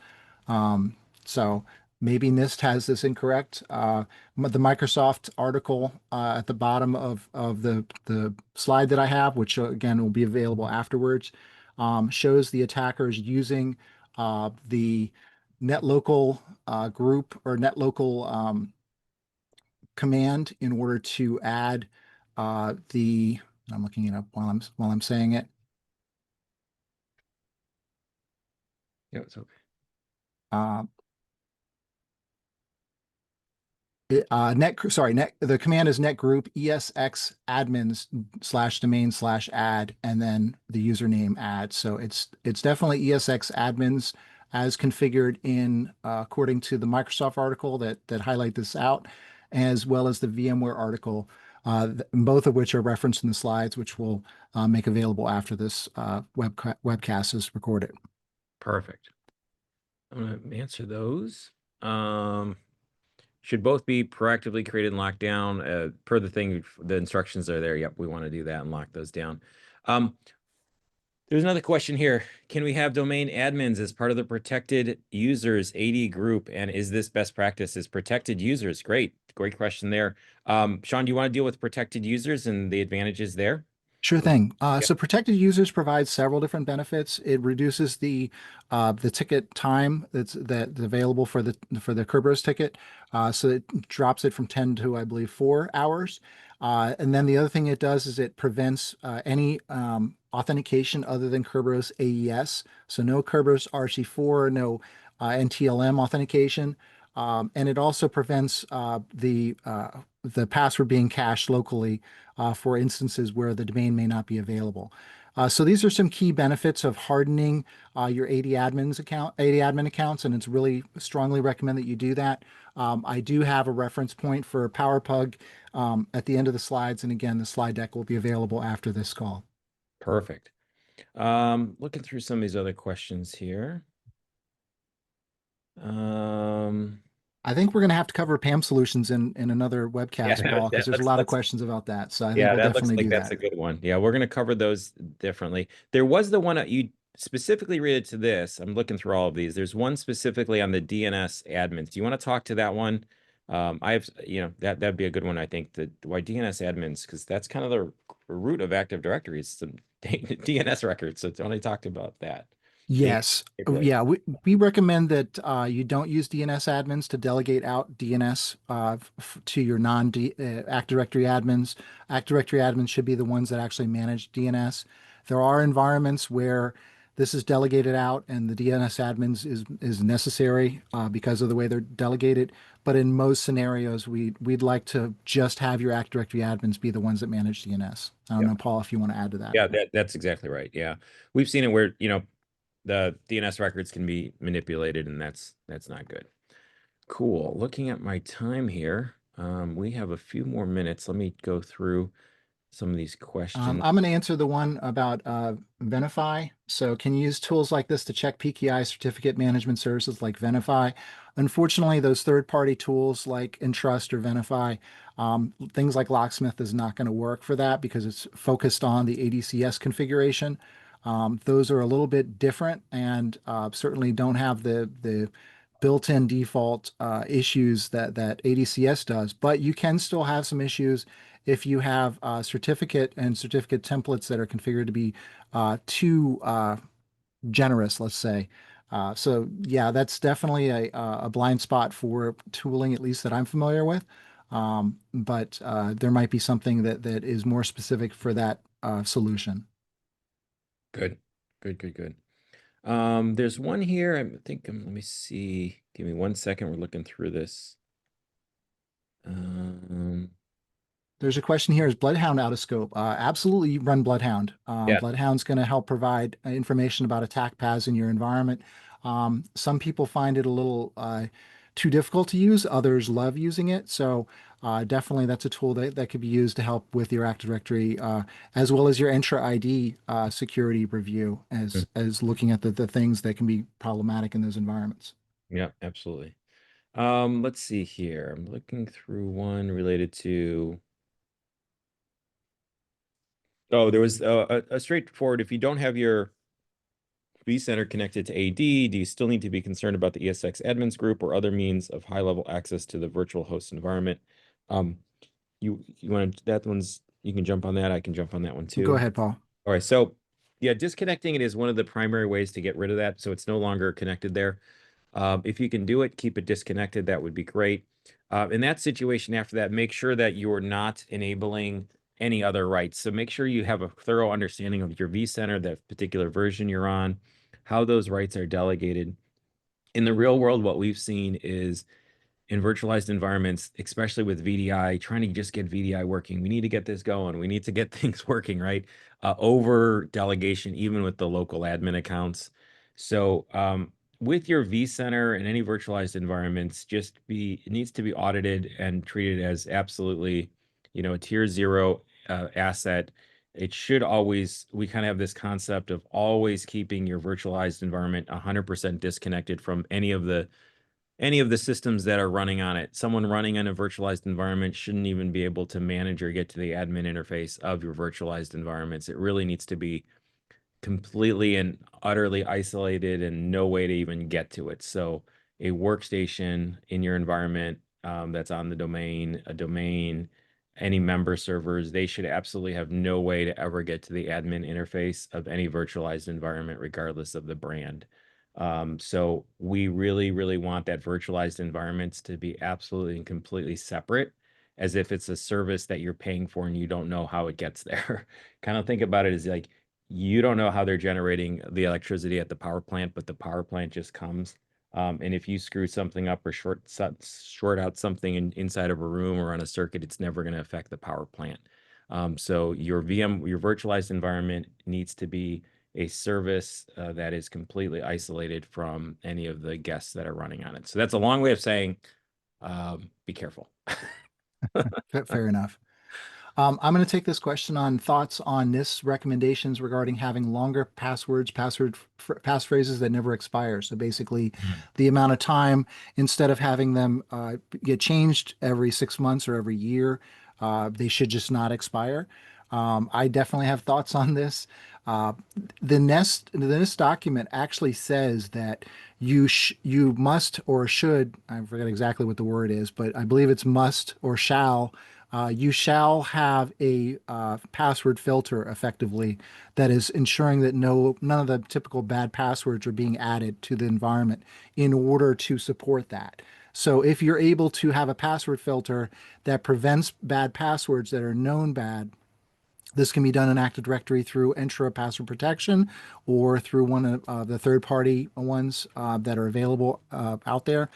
[SPEAKER 2] Um, so maybe NIST has this incorrect. The Microsoft article at the bottom of the slide that I have, which again will be available afterwards, shows the attackers using the netlocal group or netlocal command in order to add the. I'm looking it up while I'm saying it.
[SPEAKER 1] Yeah, so
[SPEAKER 2] Uh, the command is netgroup ESX admins slash domain slash add and then the username add. So it's definitely ESX admins as configured in according to the Microsoft article that highlight this out, as well as the VMware article, both of which are referenced in the slides, which we'll make available after this webcast is recorded.
[SPEAKER 1] perfect. I'm gonna answer those. Should both be proactively created and locked down per the thing, the instructions are there. Yep, we want to do that and lock those down. There's another question here. Can we have domain admins as part of the protected users AD group? And is this best practice? Is protected users? Great question there. Sean, do you want to deal with protected users and the advantages there?
[SPEAKER 2] Sure thing.
[SPEAKER 1] Yep.
[SPEAKER 2] So protected users provide several different benefits. It reduces the ticket time that's available for the Kerberos ticket. So it drops it from 10 to, I believe, 4 hours. And then the other thing it does is it prevents any authentication other than Kerberos AES. So no Kerberos RC4, no NTLM authentication. And it also prevents the password being cached locally for instances where the domain may not be available. So these are some key benefits of hardening your AD admin accounts, and it's really strongly recommend that you do that. I do have a reference point for PowerPug at the end of the slides, and again, the slide deck will be available after this call.
[SPEAKER 1] Perfect. Looking through some of these other questions here.
[SPEAKER 2] I think we're going to have to cover PAM solutions in another
[SPEAKER 1] Yeah,
[SPEAKER 2] webcast, Paul, because there's a lot of questions about that. So I think
[SPEAKER 1] yeah,
[SPEAKER 2] we'll
[SPEAKER 1] that looks
[SPEAKER 2] definitely
[SPEAKER 1] like
[SPEAKER 2] do
[SPEAKER 1] that's
[SPEAKER 2] that.
[SPEAKER 1] a good one. Yeah, we're going to cover those differently. There was the one you specifically related to this. I'm looking through all of these. There's one specifically on the DNS admins. Do you want to talk to that one? I have, that'd be a good one, I think. Why DNS admins? Because that's kind of the root of Active Directory. It's some DNS records. So Tony talked about that being
[SPEAKER 2] Yes.
[SPEAKER 1] particularly.
[SPEAKER 2] Yeah, we recommend that you don't use DNS admins to delegate out DNS to your non Active Directory admins. Active Directory admins should be the ones that actually manage DNS. There are environments where this is delegated out and the DNS admins is necessary because of the way they're delegated. But in most scenarios, we'd like to just have your Active Directory admins be the ones that manage DNS. I don't know, Paul, if you want to add to that.
[SPEAKER 1] Yeah, that's exactly right. Yeah. We've seen it where, the DNS records can be manipulated, and that's not good. Cool. Looking at my time here, we have a few more minutes. Let me go through some of these questions.
[SPEAKER 2] I'm going to answer the one about Venafi. So, can you use tools like this to check PKI certificate management services like Venafi? Unfortunately, those third-party tools like Entrust or Venafi, things like Locksmith is not going to work for that because it's focused on the ADCS configuration. Those are a little bit different and certainly don't have the built-in default issues that ADCS does, but you can still have some issues if you have certificate templates that are configured to be too generous, let's say. So yeah, that's definitely a blind spot for tooling, at least that I'm familiar with. But there might be something that is more specific for that solution.
[SPEAKER 1] Good. Good. There's one here. I think, let me see. Give me 1 second. We're looking through this.
[SPEAKER 2] There's a question here: is Bloodhound out of scope? Absolutely, run Bloodhound.
[SPEAKER 1] Yeah.
[SPEAKER 2] Bloodhound's going to help provide information about attack paths in your environment. Some people find it a little too difficult to use. Others love using it. So definitely, that's a tool that could be used to help with your Active Directory, as well as your Entra ID security review,
[SPEAKER 1] Mm.
[SPEAKER 2] as looking at the things that can be problematic in those environments.
[SPEAKER 1] Yeah, absolutely. Let's see here. I'm looking through one related to. Oh, there was a straightforward. If you don't have your vCenter connected to AD, do you still need to be concerned about the ESX admins group or other means of high-level access to the virtual host environment? Um, you want that one's you can jump on that. I can jump on that one
[SPEAKER 2] Go
[SPEAKER 1] too.
[SPEAKER 2] ahead, Paul.
[SPEAKER 1] All right, so yeah, disconnecting it is one of the primary ways to get rid of that, so it's no longer connected there. If you can do it, keep it disconnected. That would be great. In that situation, after that, make sure that you're not enabling any other rights. So make sure you have a thorough understanding of your vCenter, that particular version you're on, how those rights are delegated. In the real world, what we've seen is in virtualized environments, especially with VDI, trying to just get VDI working. We need to get this going. We need to get things working, right? Over delegation, even with the local admin accounts. So with your vCenter and any virtualized environments, it needs to be audited and treated as absolutely, a tier 0 asset. It should always, we kind of have this concept of always keeping your virtualized environment 100% disconnected from any of the systems that are running on it. Someone running in a virtualized environment shouldn't even be able to manage or get to the admin interface of your virtualized environments. It really needs to be completely and utterly isolated and no way to even get to it. So a workstation in your environment that's on the domain, a domain, any member servers, they should absolutely have no way to ever get to the admin interface of any virtualized environment, regardless of the brand. So we really, really want that virtualized environments to be absolutely and completely separate, as if it's a service that you're paying for and you don't know how it gets there. Kind of think about it as like you don't know how they're generating the electricity at the power plant, but the power plant just comes. And if you screw something up or short out something inside of a room or on a circuit, it's never going to affect the power plant. So your your virtualized environment needs to be a service that is completely isolated from any of the guests that are running on it. So that's a long way of saying, be careful.
[SPEAKER 2] Fair enough. I'm going to take this question on thoughts on NIST recommendations regarding having longer passwords, passphrases that never expire. So basically, the amount of time, instead of having them get changed every 6 months or every year, they should just not expire. I definitely have thoughts on this. Uh, the NIST document actually says that you must or should, I forget exactly what the word is, but I believe it's must or shall, you shall have a password filter effectively that is ensuring that none of the typical bad passwords are being added to the environment in order to support that. So if you're able to have a password filter that prevents bad passwords that are known bad, this can be done in Active Directory through Entra Password Protection or through one of the third-party ones that are available out there.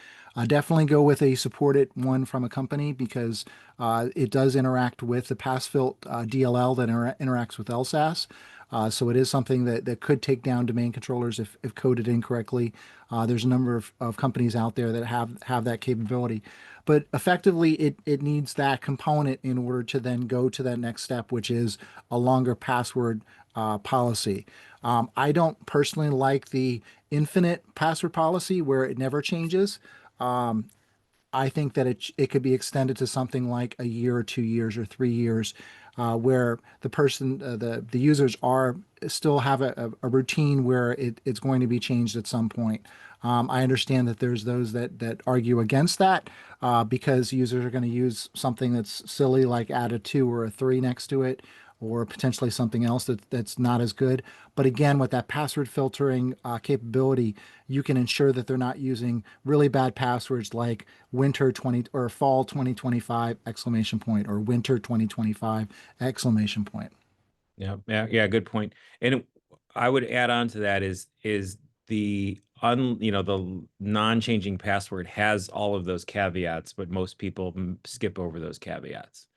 [SPEAKER 2] Definitely go with a supported one from a company because it does interact with the PassFilt DLL that interacts with LSAS. So it is something that could take down domain controllers if coded incorrectly. There's a number of companies out there that have that capability. But effectively, it needs that component in order to then go to that next step, which is a longer password policy. I don't personally like the infinite password policy where it never changes. I think that it could be extended to something like a year or 2 years or 3 years, where the users are still have a routine where it's going to be changed at some point. I understand that there's those that argue against that because users are going to use something that's silly like add a 2 or a 3 next to it, or potentially something else that's not as good. But again, with that password filtering capability, you can ensure that they're not using really bad passwords like winter 20 or fall 2025 exclamation point or winter 2025 exclamation point.
[SPEAKER 1] Yeah, yeah, yeah, good point. And I would add on to that is the non-changing password has all of those caveats, but most people skip over those caveats.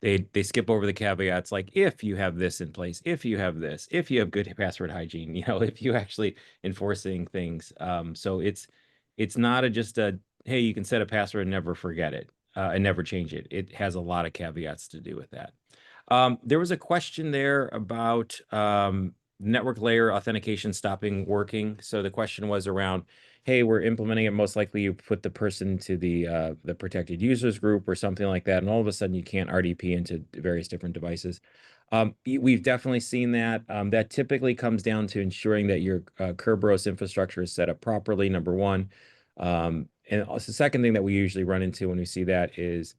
[SPEAKER 1] They skip over the caveats like if you have this in place, if you have this, if you have good password hygiene, if you actually enforcing things. So it's not just a hey, you can set a password and never forget it and never change it. It has a lot of caveats to do with that. There was a question there about network layer authentication stopping working. So the question was around, hey, we're implementing it. Most likely you put the person to the protected users group or something like that, and all of a sudden you can't RDP into various different devices. We've definitely seen that. That typically comes down to ensuring that your Kerberos infrastructure is set up properly, number one. And also the second thing that we usually run into when we see that is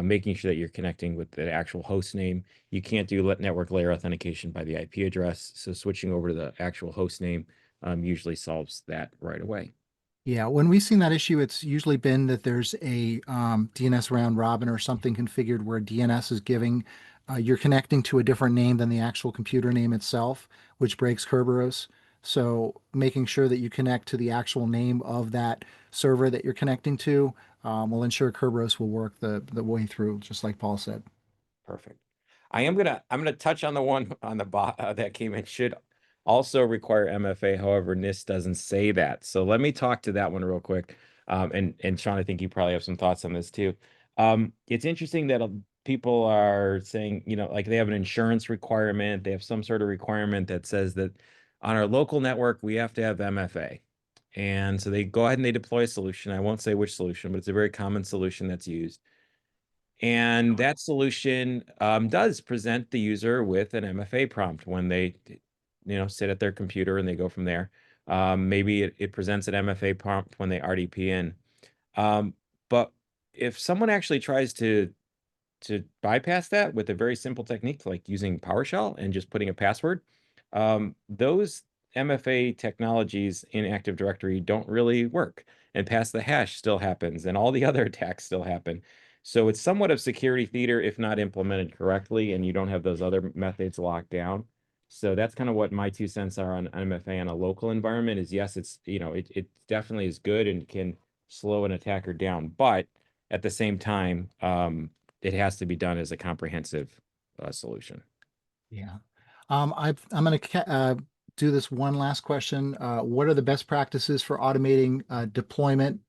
[SPEAKER 1] making sure that you're connecting with the actual host name. You can't do network layer authentication by the IP address. So switching over to the actual host name usually solves that right away.
[SPEAKER 2] Yeah, when we've seen that issue, it's usually been that there's a DNS round robin or something configured where DNS is giving, you're connecting to a different name than the actual computer name itself, which breaks Kerberos. So making sure that you connect to the actual name of that server that you're connecting to will ensure Kerberos will work the way through, just like Paul said.
[SPEAKER 1] Perfect. I'm gonna touch on the one on the bot that came in should also require MFA. However, NIST doesn't say that. So let me talk to that one real quick. And Sean, I think you probably have some thoughts on this too. It's interesting that people are saying, like they have an insurance requirement, they have some sort of requirement that says that on our local network we have to have MFA. And so they go ahead and they deploy a solution. I won't say which solution, but it's a very common solution that's used. And that solution does present the user with an MFA prompt when they, sit at their computer and they go from there. Maybe it presents an MFA prompt when they RDP in. But if someone actually tries to bypass that with a very simple technique like using PowerShell and just putting a password, those MFA technologies in Active Directory don't really work. And pass the hash still happens, and all the other attacks still happen. So it's somewhat of security theater if not implemented correctly, and you don't have those other methods locked down. So that's kind of what my 2 cents are on MFA on a local environment is yes, it definitely is good and can slow an attacker down, but at the same time, it has to be done as a comprehensive solution.
[SPEAKER 2] Yeah. I'm going to do this one last question. What are the best practices for automating deployment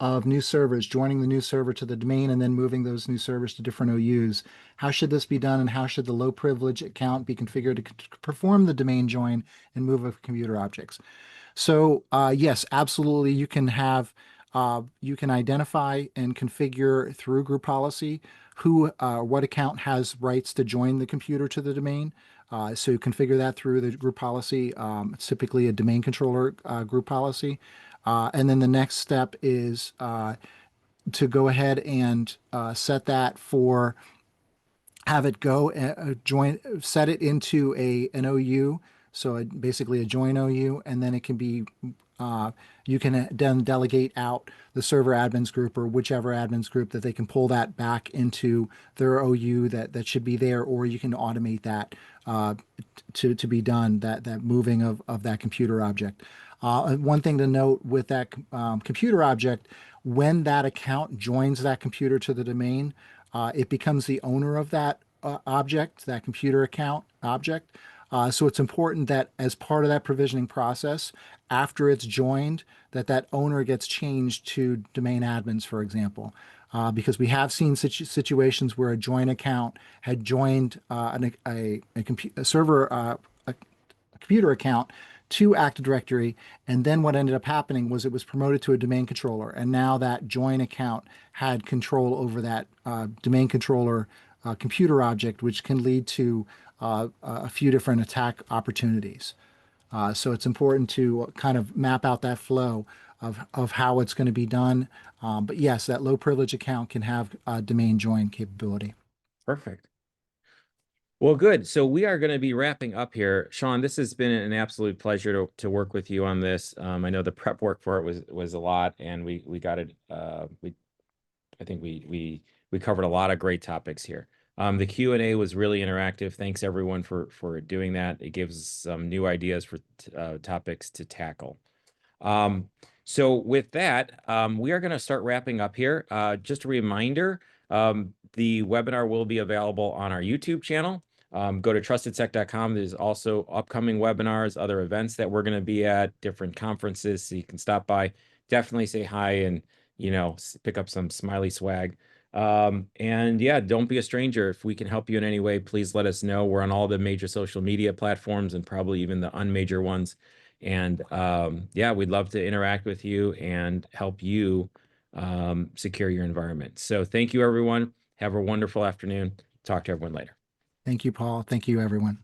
[SPEAKER 2] of new servers, joining the new server to the domain and then moving those new servers to different OUs? How should this be done, and how should the low privilege account be configured to perform the domain join and move of computer objects? So yes, absolutely. You can identify and configure through group policy who what account has rights to join the computer to the domain. So you configure that through the group policy. It's typically a domain controller group policy. And then the next step is to go ahead and set that for have it go join, set it into an OU, so basically a join OU, and then it can be you can then delegate out the server admins group or whichever admins group that they can pull that back into their OU that should be there, or you can automate that to be done, that moving of that computer object. One thing to note with that computer object, when that account joins that computer to the domain, it becomes the owner of that object, that computer account object. So it's important that as part of that provisioning process, after it's joined, that owner gets changed to domain admins, for example. Because we have seen situations where a join account had joined a server, a computer account to Active Directory, and then what ended up happening was it was promoted to a domain controller, and now that join account had control over that domain controller computer object, which can lead to a few different attack opportunities. So it's important to kind of map out that flow of how it's going to be done. But yes, that low privilege account can have domain join capability.
[SPEAKER 1] Perfect. Well, good. So we are going to be wrapping up here. Sean, this has been an absolute pleasure to work with you on this. I know the prep work for it was a lot, and we got it. I think we covered a lot of great topics here. The Q&A was really interactive. Thanks everyone for doing that. It gives us some new ideas for topics to tackle. So with that, we are going to start wrapping up here. Just a reminder, the webinar will be available on our YouTube channel. Go to trustedsec.com. There's also upcoming webinars, other events that we're going to be at, different conferences, so you can stop by. Definitely say hi and, pick up some smiley swag. And yeah, don't be a stranger. If we can help you in any way, please let us know. We're on all the major social media platforms and probably even the unmajor ones. And yeah, we'd love to interact with you and help you secure your environment. So thank you, everyone. Have a wonderful afternoon. Talk to everyone later.
[SPEAKER 2] Thank you, Paul. Thank you, everyone.